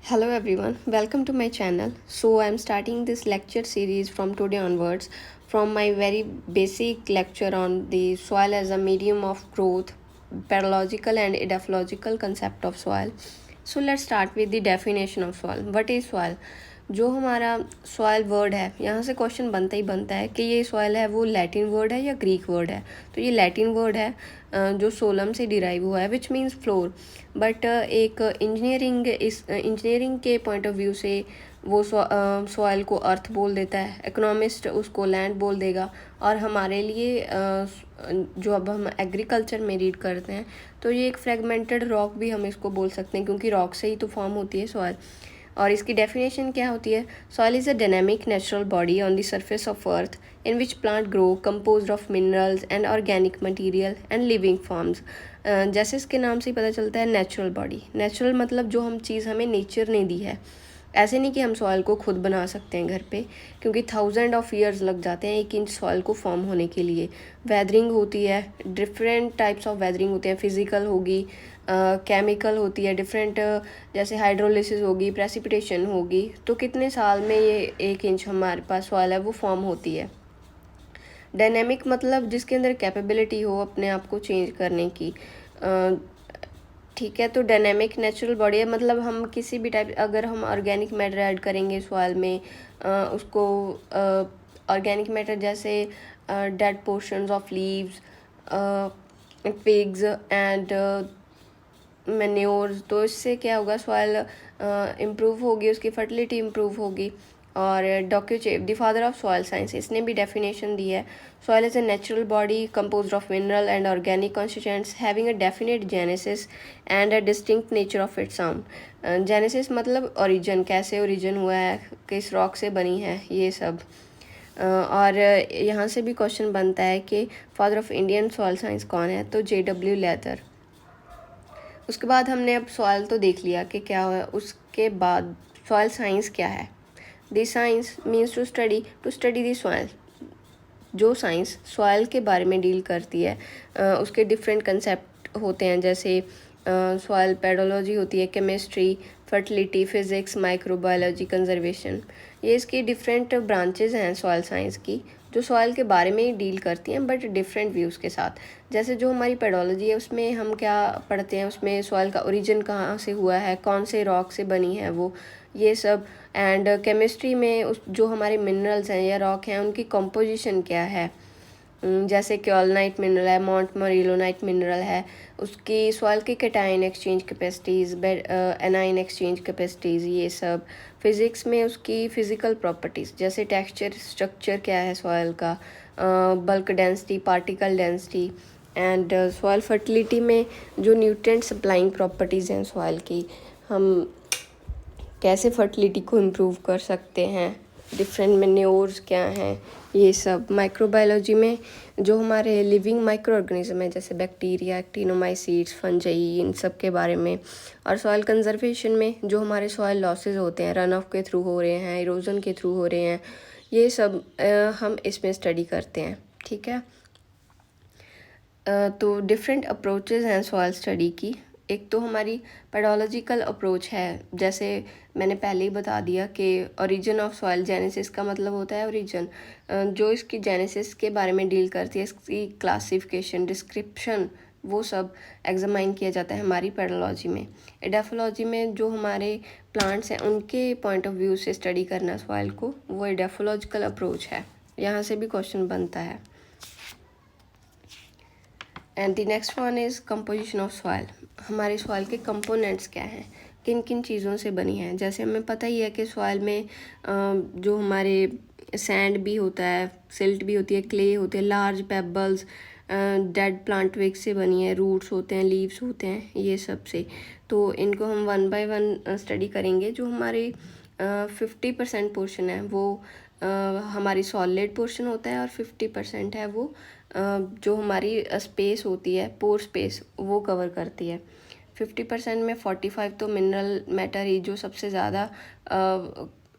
Hello everyone, welcome to my channel. So I'm starting this lecture series from today onwards from my very basic lecture on the soil as a medium of growth, pedological and edaphological concept of soil. So let's start with the definition of soil. What is soil? जो हमारा soil word है, यहाँ से question बनता ही बनता है कि ये सॉयल है वो लैटिन वर्ड है या ग्रीक वर्ड है. तो ये लैटिन वर्ड है जो सोलम से डिराइव हुआ है विच मीन्स फ्लोर. बट एक इंजीनियरिंग के पॉइंट ऑफ व्यू से वो सॉयल को अर्थ बोल देता है, इकोनॉमिस्ट उसको लैंड बोल देगा. और हमारे लिए जो अब हम एग्रीकल्चर में रीड करते हैं तो ये एक फ्रेगमेंटेड रॉक भी हम इसको बोल सकते हैं, क्योंकि रॉक से ही तो फॉर्म होती है सॉयल. और इसकी डेफिनेशन क्या होती है? Soil is a dynamic natural body on the surface of earth in which plant grow composed of minerals and organic material and living forms. जैसे इसके नाम से ही पता चलता है नेचुरल बॉडी. नेचुरल मतलब जो हम चीज़ हमें नेचर ने दी है. ऐसे नहीं कि हम सॉइल को खुद बना सकते हैं घर पे, क्योंकि 1000 ईयर्स लग जाते हैं 1 इंच सॉइल को फॉर्म होने के लिए. वेदरिंग होती है, डिफरेंट टाइप्स ऑफ वेदरिंग होती हैं. फिजिकल होगी, केमिकल होती है डिफरेंट, जैसे हाइड्रोलिसिस होगी, प्रेसिपिटेशन होगी. तो कितने साल में ये 1 इंच हमारे पास सॉइल है वो फॉर्म होती है. डायनेमिक मतलब जिसके अंदर कैपेबिलिटी हो अपने आप को चेंज करने की. ठीक है, तो डायनेमिक नेचुरल बॉडी है मतलब हम किसी भी टाइप, अगर हम ऑर्गेनिक मैटर ऐड करेंगे सॉइल में, उसको ऑर्गेनिक मैटर जैसे dead portions of leaves, pigs and manures, तो इससे क्या होगा, सॉइल इम्प्रूव होगी, उसकी फर्टिलिटी इम्प्रूव होगी. और Dokuchaev the father of soil science, इसने भी डेफिनेशन दी है. Soil is a natural body composed of mineral and organic constituents having a definite genesis and a distinct nature of its own. Genesis मतलब origin, कैसे origin हुआ है, किस rock से बनी है, ये सब. और यहाँ से भी क्वेश्चन बनता है कि father of Indian soil science कौन है, तो J.W. लेदर. उसके बाद हमने अब सॉइल तो देख लिया कि क्या है. उसके बाद सॉइल साइंस क्या है? The science means to study the soil. जो साइंस सॉइल के बारे में डील करती है, उसके डिफरेंट कंसेप्ट होते हैं. जैसे सॉइल पेडोलॉजी होती है, chemistry, fertility, physics, microbiology, conservation. ये इसकी डिफरेंट ब्रांचेज हैं सॉइल साइंस की, जो सॉइल के बारे में ही डील करती हैं बट डिफरेंट व्यूज़ के साथ. जैसे जो हमारी पेडोलॉजी है उसमें हम क्या पढ़ते हैं, उसमें सॉइल का ओरिजिन कहाँ से हुआ है, कौन से रॉक से बनी है वो, ये सब. एंड केमिस्ट्री में उस जो हमारे मिनरल्स हैं या रॉक हैं उनकी कंपोजिशन क्या है. जैसे क्योलनाइट मिनरल है, मॉन्ट मोरिलोनाइट मिनरल है, उसकी सॉइल की cation exchange capacities, A9 exchange capacities, ये सब. फिज़िक्स में उसकी फ़िज़िकल प्रॉपर्टीज़, जैसे टेक्सचर, स्ट्रक्चर क्या है सॉइल का, bulk density, particle density. And soil fertility में जो न्यूट्रिएंट सप्लाइंग प्रॉपर्टीज़ हैं सॉइल की, हम कैसे फर्टिलिटी को इम्प्रूव कर सकते हैं, डिफरेंट मेन्योर्स क्या हैं, ये सब. माइक्रोबायोलॉजी में जो हमारे लिविंग माइक्रो ऑर्गेनिज्म है जैसे बैक्टीरिया, एक्टिनोमाइसीट्स, फंजाई, इन सब के बारे में. और सॉइल कंजर्वेशन में जो हमारे सॉइल लॉसेज होते हैं, रन ऑफ के थ्रू हो रहे हैं, इरोजन के थ्रू हो रहे हैं, ये सब हम इसमें स्टडी करते हैं. ठीक है, तो डिफरेंट अप्रोचेज़ हैं सॉइल स्टडी की. एक तो हमारी पेडोलॉजिकल अप्रोच है, जैसे मैंने पहले ही बता दिया कि ओरिजिन ऑफ सॉइल, जेनेसिस का मतलब होता है ओरिजिन. जो इसकी जेनेसिस के बारे में डील करती है, इसकी क्लासिफिकेशन, डिस्क्रिप्शन, वो सब एग्जामाइन किया जाता है हमारी पेडोलॉजी में. एडाफोलॉजी में जो हमारे प्लांट्स हैं उनके पॉइंट ऑफ व्यू से स्टडी करना सॉइल को, वो एडाफोलॉजिकल अप्रोच है. यहाँ से भी क्वेश्चन बनता है. And the next one is composition of soil. हमारे सॉइल के कंपोनेंट्स क्या हैं, किन किन चीज़ों से बनी है. जैसे हमें पता ही है कि सॉइल में जो हमारे सैंड भी होता है, सिल्ट भी होती है, क्ले होते हैं, लार्ज पेबल्स, डेड प्लांट विक से बनी है, रूट्स होते हैं, लीव्स होते हैं, ये सब से. तो इनको हम 1 by 1 स्टडी करेंगे. जो हमारे 50% पोर्शन है वो हमारी सॉलिड पोर्शन होता है, और 50% है वो जो हमारी स्पेस होती है, पोर स्पेस, वो कवर करती है. 50% में 45 तो मिनरल मैटर ही, जो सबसे ज़्यादा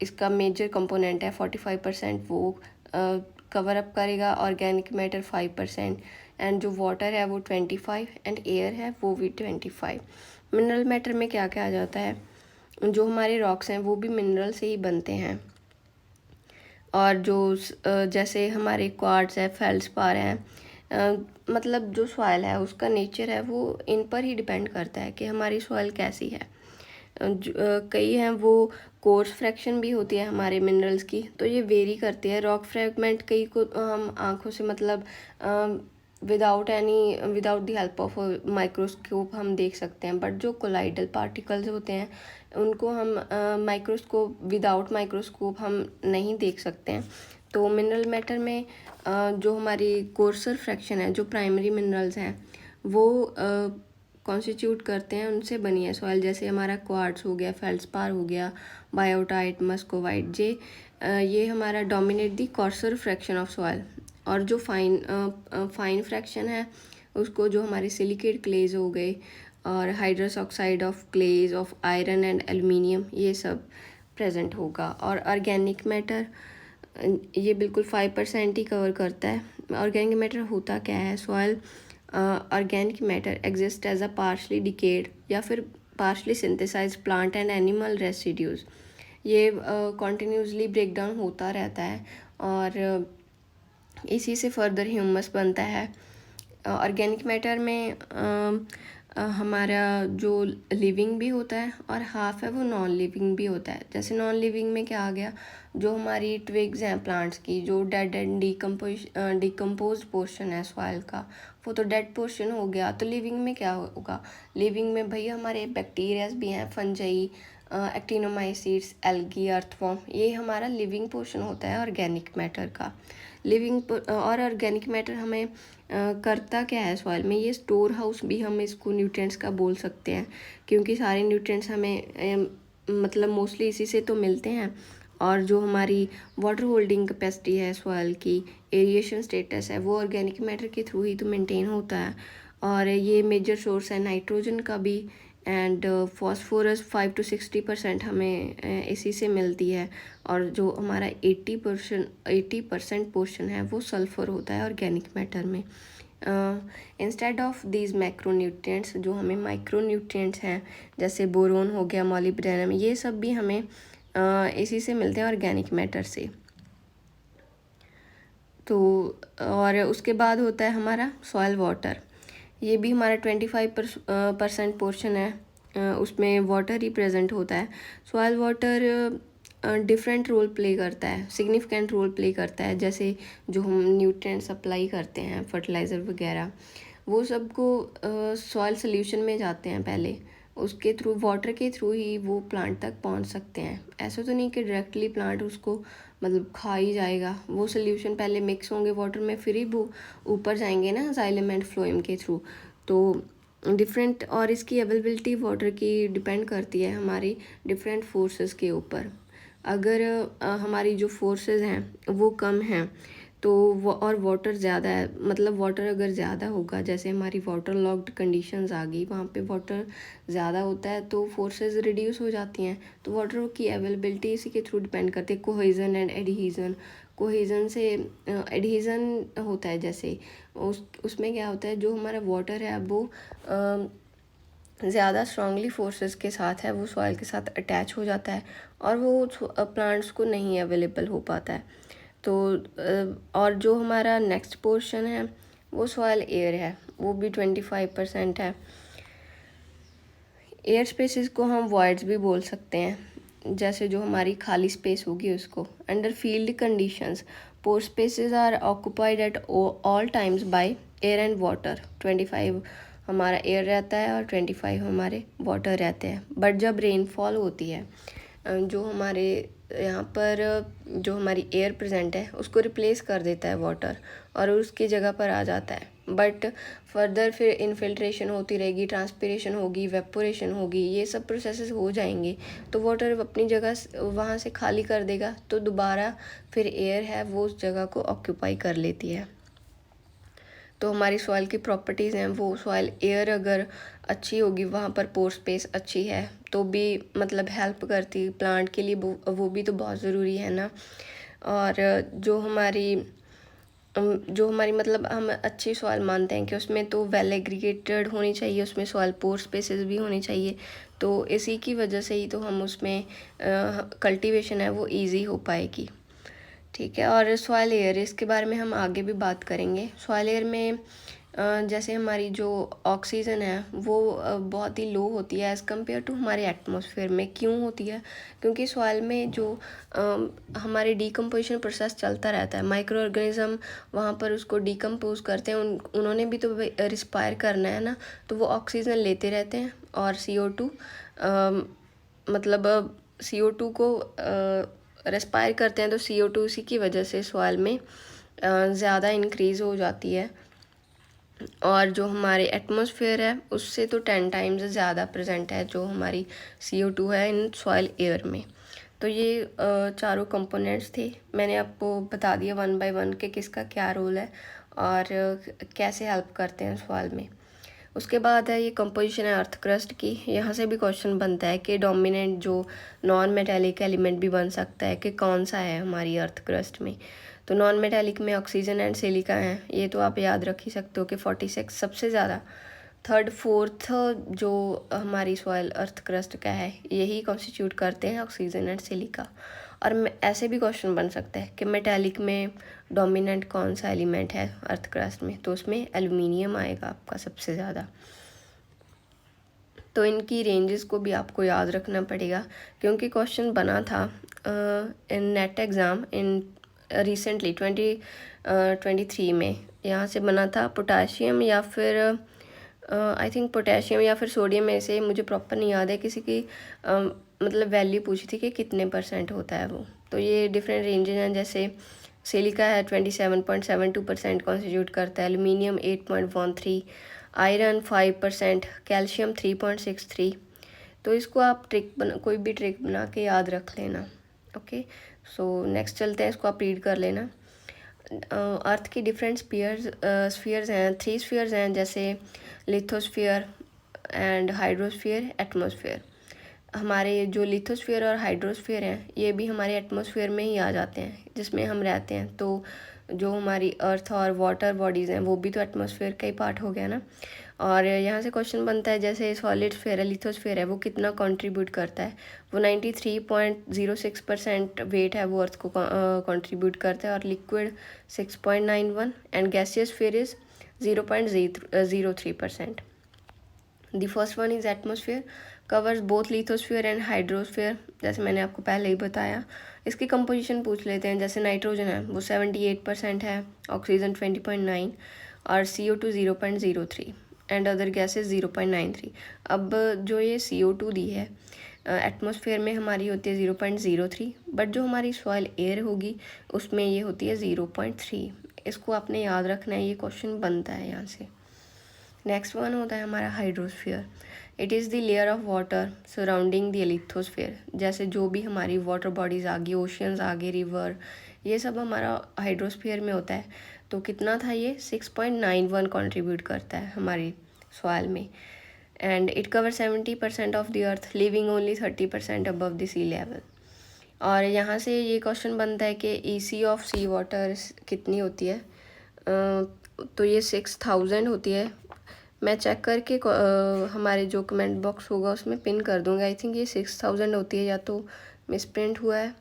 इसका मेजर कंपोनेंट है, 45% वो कवर अप करेगा. ऑर्गेनिक मैटर 5%, एंड जो वाटर है वो 25, एंड एयर है वो भी 25. मिनरल मैटर में क्या क्या आ जाता है, जो हमारे रॉक्स हैं वो भी मिनरल से ही बनते हैं। और जो जैसे हमारे क्वार्ट्ज है, फेल्डस्पार है, मतलब जो सॉइल है उसका नेचर है वो इन पर ही डिपेंड करता है कि हमारी सॉइल कैसी है। कई हैं वो कोर्स फ्रैक्शन भी होती है हमारे मिनरल्स की, तो ये वेरी करती है। रॉक फ्रेगमेंट कई को हम आँखों से मतलब without the help of microscope हम देख सकते हैं, बट जो कोलाइडल पार्टिकल्स होते हैं उनको हम विदाउट माइक्रोस्कोप हम नहीं देख सकते हैं। तो मिनरल मैटर में जो हमारी कोर्सर फ्रैक्शन है, जो प्राइमरी मिनरल्स हैं वो कॉन्स्टिट्यूट करते हैं, उनसे बनी है सॉइल। जैसे हमारा क्वार्ट्ज हो गया, फेल्डस्पार हो गया, बायोटाइट, मस्कोवाइट, ये हमारा dominate the courser fraction of soil. और जो फाइन फ्रैक्शन है उसको जो हमारे सिलिकेट क्लेज हो गए और hydrous oxide of clays of iron and aluminium, ये सब प्रेजेंट होगा। और ऑर्गेनिक मैटर ये बिल्कुल 5% ही कवर करता है। ऑर्गेनिक मैटर होता क्या है? Soil organic matter exist as a partially decayed या फिर partially synthesize plant and animal residues. ये कॉन्टीन्यूसली ब्रेक डाउन होता रहता है और इसी से फर्दर ह्यूमस बनता है। ऑर्गेनिक मैटर में हमारा जो लिविंग भी होता है और हाफ है वो नॉन लिविंग भी होता है। जैसे नॉन लिविंग में क्या आ गया, जो हमारी ट्विग्स हैं प्लांट्स की, जो डेड एंड डिकम्पोज पोर्शन है सॉइल का, वो तो डेड पोर्शन हो गया। तो लिविंग में क्या होगा? लिविंग में भैया हमारे बैक्टीरियाज भी हैं, फंजाई, एक्टिनोमाइसीट्स, एल्गी, अर्थवॉर्म, ये हमारा लिविंग पोर्शन होता है ऑर्गेनिक मैटर का। और ऑर्गेनिक मैटर हमें करता क्या है सॉइल में? ये स्टोर हाउस भी हम इसको न्यूट्रिएंट्स का बोल सकते हैं, क्योंकि सारे न्यूट्रिएंट्स हमें मतलब मोस्टली इसी से तो मिलते हैं। और जो हमारी वाटर होल्डिंग कैपेसिटी है सॉइल की, एरिएशन स्टेटस है, वो ऑर्गेनिक मैटर के थ्रू ही तो मेंटेन होता है। और ये मेजर सोर्स है नाइट्रोजन का भी, एंड फॉस्फोरस 5 to 60% हमें इसी से मिलती है। और जो हमारा 80% पोर्शन है वो सल्फर होता है ऑर्गेनिक मैटर में। इंस्टेड ऑफ दीज मैक्रोन्यूट्रिएंट्स, जो हमें माइक्रोन्यूट्रिएंट्स हैं जैसे बोरोन हो गया, मॉलिब्डेनम, ये सब भी हमें इसी से मिलते हैं ऑर्गेनिक मैटर से। तो और उसके बाद होता है हमारा सॉइल वाटर। ये भी हमारा 25% पोर्शन है, उसमें वाटर ही प्रेजेंट होता है। Soil water different role play करता है, सिग्निफिकेंट रोल प्ले करता है। जैसे जो हम न्यूट्रिएंट सप्लाई करते हैं, फर्टिलाइज़र वगैरह, वो सबको सॉइल सोल्यूशन में जाते हैं पहले, उसके थ्रू, वाटर के थ्रू ही वो प्लांट तक पहुंच सकते हैं। ऐसा तो नहीं कि डायरेक्टली प्लांट उसको मतलब खा ही जाएगा, वो सोल्यूशन पहले मिक्स होंगे वाटर में, फिर ही वो ऊपर जाएंगे ना जाइलम एंड फ्लोएम के थ्रू। तो डिफरेंट, और इसकी अवेलेबिलिटी वाटर की डिपेंड करती है हमारी डिफरेंट फोर्सेस के ऊपर। अगर हमारी जो फोर्सेस हैं वो कम हैं तो वो, और वाटर ज़्यादा है, मतलब वाटर अगर ज़्यादा होगा, जैसे हमारी वाटर लॉक्ड कंडीशंस आ गई, वहाँ पे वाटर ज़्यादा होता है तो फोर्सेस रिड्यूस हो जाती हैं। तो वाटर की अवेलेबिलिटी इसी के थ्रू डिपेंड करती है। कोहेजन एंड एडहीजन, कोहेजन से एडहीजन होता है, जैसे उसमें क्या होता है, जो हमारा वाटर है वो ज़्यादा स्ट्रांगली फोर्सेस के साथ है, वो सॉइल के साथ अटैच हो जाता है और वो प्लांट्स को नहीं अवेलेबल हो पाता है। तो और जो हमारा नेक्स्ट पोर्शन है वो सॉइल एयर है, वो भी 25% है। एयर स्पेसेस को हम वॉइड्स भी बोल सकते हैं, जैसे जो हमारी खाली स्पेस होगी उसको। Under field conditions, pore spaces are occupied at all times by air and water. 25 हमारा एयर रहता है और 25 हमारे वाटर रहते हैं। बट जब रेनफॉल होती है, जो हमारे यहाँ पर जो हमारी एयर प्रेजेंट है उसको रिप्लेस कर देता है वाटर और उसकी जगह पर आ जाता है। बट फर्दर फिर इनफिल्ट्रेशन होती रहेगी, ट्रांसपिरेशन होगी, वेपोरेशन होगी, ये सब प्रोसेसेस हो जाएंगे तो वाटर अपनी जगह वहाँ से खाली कर देगा, तो दोबारा फिर एयर है वो उस जगह को ऑक्यूपाई कर लेती है। तो हमारी सॉइल की प्रॉपर्टीज़ हैं, वो सॉइल एयर अगर अच्छी होगी, वहाँ पर पोर स्पेस अच्छी है तो भी मतलब हेल्प करती प्लांट के लिए, वो भी तो बहुत ज़रूरी है ना। और जो हमारी जो हमारी मतलब हम अच्छी सॉइल मानते हैं कि उसमें तो वेल एग्रीगेटेड होनी चाहिए, उसमें सॉइल पोर स्पेसेस भी होनी चाहिए, तो इसी की वजह से ही तो हम उसमें कल्टीवेशन है वो इजी हो पाएगी। ठीक है। और सॉइल एयर, इसके बारे में हम आगे भी बात करेंगे। सॉइल एयर में जैसे हमारी जो ऑक्सीजन है वो बहुत ही लो होती है एज़ कम्पेयर टू हमारे एटमॉस्फेयर में। क्यों होती है? क्योंकि सॉइल में जो हमारे डीकम्पोजिशन प्रोसेस चलता रहता है, माइक्रो ऑर्गेनिज्म वहाँ पर उसको डीकम्पोज करते हैं, उन्होंने भी तो रिस्पायर करना है ना, तो वो ऑक्सीजन लेते रहते हैं और CO2 मतलब CO2 को रेस्पायर करते हैं, तो CO2 उसी की वजह से सॉइल में ज़्यादा इंक्रीज़ हो जाती है। और जो हमारे एटमॉस्फेयर है उससे तो 10 टाइम्स ज़्यादा प्रेजेंट है जो हमारी CO2 है इन सॉइल एयर में। तो ये चारों कंपोनेंट्स थे, मैंने आपको बता दिया वन बाय वन कि किसका क्या रोल है और कैसे हेल्प करते हैं सॉइल में। उसके बाद है ये कंपोजिशन है अर्थ क्रस्ट की। यहाँ से भी क्वेश्चन बनता है कि डोमिनेंट जो नॉन मेटेलिक एलिमेंट भी बन सकता है कि कौन सा है हमारी अर्थ क्रस्ट में। तो नॉन मेटेलिक में ऑक्सीजन एंड सिलिका हैं, ये तो आप याद रख ही सकते हो कि 46 सबसे ज़्यादा। थर्ड फोर्थ जो हमारी सॉइल अर्थ क्रस्ट का है यही कॉन्स्टिट्यूट करते हैं ऑक्सीजन एंड सिलिका। और ऐसे भी क्वेश्चन बन सकता है कि मेटेलिक में डोमिनेंट कौन सा एलिमेंट है अर्थ क्रस्ट में, तो उसमें एल्युमिनियम आएगा आपका सबसे ज़्यादा। तो इनकी रेंजेस को भी आपको याद रखना पड़ेगा क्योंकि क्वेश्चन बना था इन नेट एग्ज़ाम इन रिसेंटली 2023 में। यहाँ से बना था पोटाशियम या फिर आई थिंक पोटेशियम या फिर सोडियम में से, मुझे प्रॉपर नहीं याद है, किसी की मतलब वैल्यू पूछी थी कि कितने % होता है वो। तो ये डिफरेंट रेंजेस हैं, जैसे सिलिका है 27.72% कॉन्स्टिट्यूट करता है, एल्युमिनियम 8.13, आयरन 5%, कैल्शियम 3.63। तो इसको आप कोई भी ट्रिक बना के याद रख लेना। ओके, सो नेक्स्ट चलते हैं, इसको आप रीड कर लेना। अर्थ की डिफरेंट स्फीयर्स हैं, 3 स्फीयर्स हैं, जैसे लिथोस्फीयर एंड हाइड्रोस्फीयर, एटमॉस्फेयर। हमारे जो लिथोस्फीयर और हाइड्रोस्फीयर हैं ये भी हमारे एटमॉस्फेयर में ही आ जाते हैं जिसमें हम रहते हैं। तो जो हमारी अर्थ और वाटर बॉडीज़ हैं वो भी तो एटमॉस्फेयर का ही पार्ट हो गया ना। और यहाँ से क्वेश्चन बनता है, जैसे सॉलिड स्फीयर है, लिथोस्फीयर है, वो कितना कंट्रीब्यूट करता है? वो 93.06% वेट है वो अर्थ को कंट्रीब्यूट करता है, और liquid 6.91 and gaseous sphere is 0.03%। The first one is atmosphere, covers both lithosphere and hydrosphere, जैसे मैंने आपको पहले ही बताया। इसकी कंपोजिशन पूछ लेते हैं, जैसे नाइट्रोजन है वो 78% है, ऑक्सीजन 20.9 और CO2 0.03 एंड अदर गैसेस 0.93। अब जो ये CO2 दी है एटमॉस्फेयर में हमारी होती है 0.03, बट जो हमारी सॉइल एयर होगी उसमें ये होती है 0.3। इसको आपने याद रखना है, ये क्वेश्चन बनता है यहाँ से। नेक्स्ट वन होता है हमारा hydrosphere. It is the layer of water surrounding the lithosphere. जैसे जो भी हमारी वाटर बॉडीज़ आ गई, ओशियंस आ गए, रिवर, ये सब हमारा हाइड्रोस्फीयर में होता है। तो कितना था ये? 6.91 कंट्रीब्यूट करता है हमारी सॉइल में। And it cover 70% of the earth, living only 30% above the sea level. और यहाँ से ये क्वेश्चन बनता है कि EC ऑफ सी वाटर कितनी होती है? तो ये 6000 होती है। मैं चेक करके हमारे जो कमेंट बॉक्स होगा उसमें पिन कर दूँगा। आई थिंक ये 6000 होती है, या तो मिसप्रिंट हुआ है,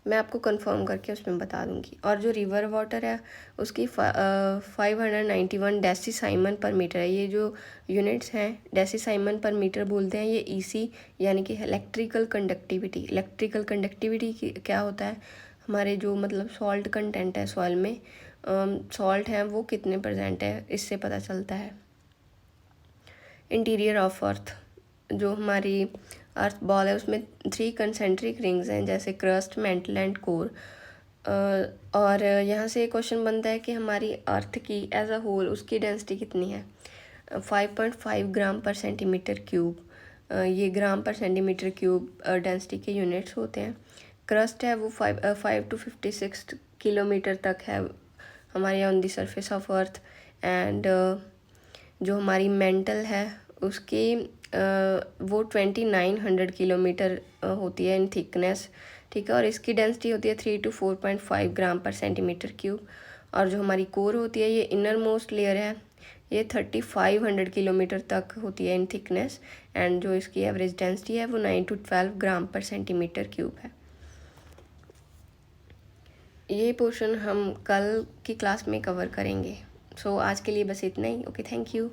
मैं आपको कंफर्म करके उसमें बता दूँगी। और जो रिवर वाटर है उसकी 591 डेसीसाइमन पर मीटर है। ये जो यूनिट्स हैं डेसीसाइमन पर मीटर बोलते हैं, ये EC यानी कि इलेक्ट्रिकल कंडक्टिविटी। इलेक्ट्रिकल कंडक्टिविटी क्या होता है? हमारे जो मतलब सॉल्ट कंटेंट है सॉइल में, सॉल्ट है वो कितने % है इससे पता चलता है। इंटीरियर ऑफ अर्थ, जो हमारी अर्थ बॉल है उसमें 3 कंसेंट्रिक रिंग्स हैं, जैसे क्रस्ट, मेंटल एंड कोर। और यहाँ से क्वेश्चन बनता है कि हमारी अर्थ की एज अ होल उसकी डेंसिटी कितनी है? 5.5 ग्राम पर सेंटीमीटर क्यूब। ये ग्राम पर सेंटीमीटर क्यूब डेंसिटी के यूनिट्स होते हैं। क्रस्ट है वो 5 to 56 किलोमीटर तक है हमारे on the surface of earth. And जो हमारी मेंटल है उसकी वो 2900 किलोमीटर होती है इन थिकनेस, ठीक है। और इसकी डेंसिटी होती है 3 to 4.5 ग्राम पर सेंटीमीटर क्यूब। और जो हमारी कोर होती है, ये इनर मोस्ट लेयर है, ये 3500 किलोमीटर तक होती है इन थिकनेस, एंड जो इसकी एवरेज डेंसिटी है वो 9 to 12 ग्राम पर सेंटीमीटर क्यूब है। ये पोर्शन हम कल की क्लास में कवर करेंगे। सो आज के लिए बस इतना ही। Okay, thank you.